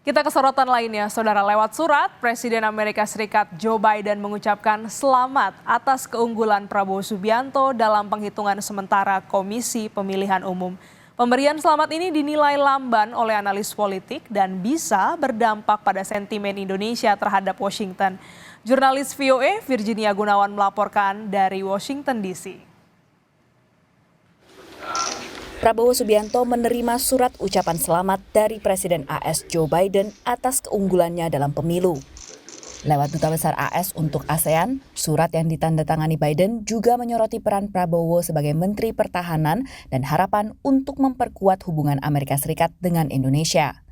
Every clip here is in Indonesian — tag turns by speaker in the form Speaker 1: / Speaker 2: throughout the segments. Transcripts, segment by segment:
Speaker 1: Kita ke sorotan lainnya, Saudara. Lewat surat, Presiden Amerika Serikat Joe Biden mengucapkan selamat atas keunggulan Prabowo Subianto dalam penghitungan sementara Komisi Pemilihan Umum. Pemberian selamat ini dinilai lamban oleh analis politik dan bisa berdampak pada sentimen Indonesia terhadap Washington. Jurnalis VOA Virginia Gunawan melaporkan dari Washington DC.
Speaker 2: Prabowo Subianto menerima surat ucapan selamat dari Presiden AS Joe Biden atas keunggulannya dalam pemilu. Lewat Duta Besar AS untuk ASEAN, surat yang ditandatangani Biden juga menyoroti peran Prabowo sebagai Menteri Pertahanan dan harapan untuk memperkuat hubungan Amerika Serikat dengan Indonesia.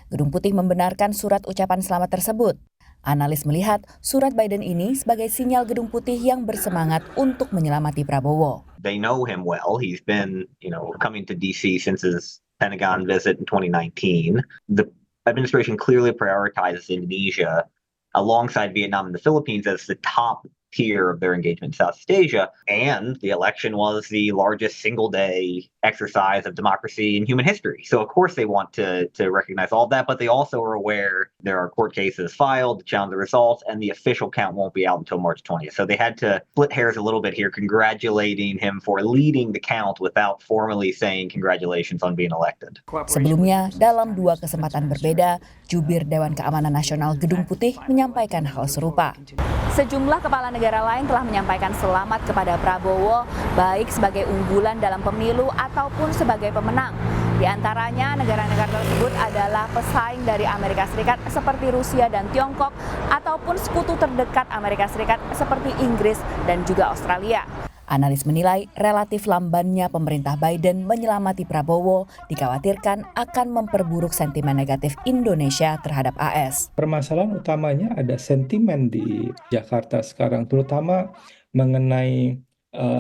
Speaker 2: Gedung Putih membenarkan surat ucapan selamat tersebut. Analis melihat surat Biden ini sebagai sinyal Gedung Putih yang bersemangat untuk menyelamati Prabowo.
Speaker 3: They know him well. He's been, coming to DC since his Pentagon visit in 2019. The administration clearly prioritizes Indonesia alongside Vietnam and the Philippines as the top tier of their engagement in Southeast Asia. And the election was the largest single-day exercise of democracy in human history. So, of course, they want to recognize all of that, but they also are aware there are court cases filed to challenge the results, and the official count won't be out until March 20th. So they had to split hairs a little bit here, congratulating him for leading the count without formally saying congratulations on being elected.
Speaker 2: Sebelumnya, dalam dua kesempatan berbeda, Jubir Dewan Keamanan Nasional Gedung Putih menyampaikan hal serupa. Sejumlah kepala negara lain telah menyampaikan selamat kepada Prabowo, baik sebagai unggulan dalam pemilu ataupun sebagai pemenang. Di antaranya negara-negara tersebut adalah pesaing dari Amerika Serikat seperti Rusia dan Tiongkok, ataupun sekutu terdekat Amerika Serikat seperti Inggris dan juga Australia. Analis menilai relatif lambannya pemerintah Biden menyelamati Prabowo dikhawatirkan akan memperburuk sentimen negatif Indonesia terhadap AS.
Speaker 4: Permasalahan utamanya ada sentimen di Jakarta sekarang, terutama mengenai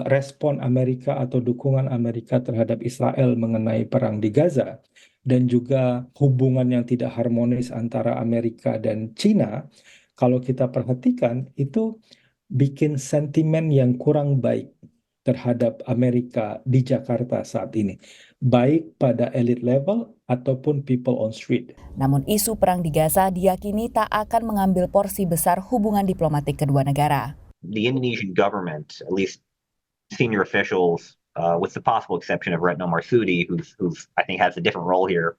Speaker 4: respon Amerika atau dukungan Amerika terhadap Israel mengenai perang di Gaza, dan juga hubungan yang tidak harmonis antara Amerika dan China. Kalau kita perhatikan, itu bikin sentimen yang kurang baik terhadap Amerika di Jakarta saat ini, baik pada elit level ataupun people on street.
Speaker 2: Namun isu perang di Gaza diyakini tak akan mengambil porsi besar hubungan diplomatik kedua negara.
Speaker 3: The Indonesian government, at least senior officials, with the possible exception of Retno Marsudi, who's I think has a different role here,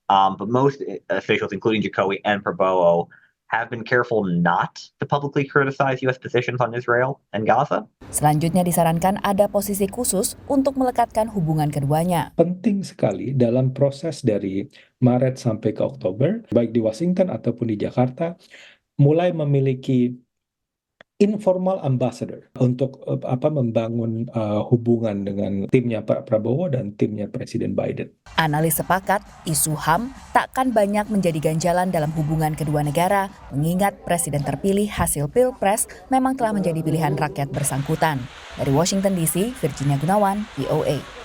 Speaker 3: but most officials, including Jokowi and Prabowo, have been careful not to publicly criticize U.S. positions on Israel and Gaza.
Speaker 2: Selanjutnya disarankan ada posisi khusus untuk melekatkan hubungan keduanya.
Speaker 4: Penting sekali dalam proses dari Maret sampai ke Oktober, baik di Washington ataupun di Jakarta, mulai memiliki informal ambassador untuk membangun hubungan dengan timnya Pak Prabowo dan timnya Presiden Biden.
Speaker 2: Analis sepakat isu HAM takkan banyak menjadi ganjalan dalam hubungan kedua negara, mengingat Presiden terpilih hasil Pilpres memang telah menjadi pilihan rakyat bersangkutan. Dari Washington DC, Virginia Gunawan, VOA.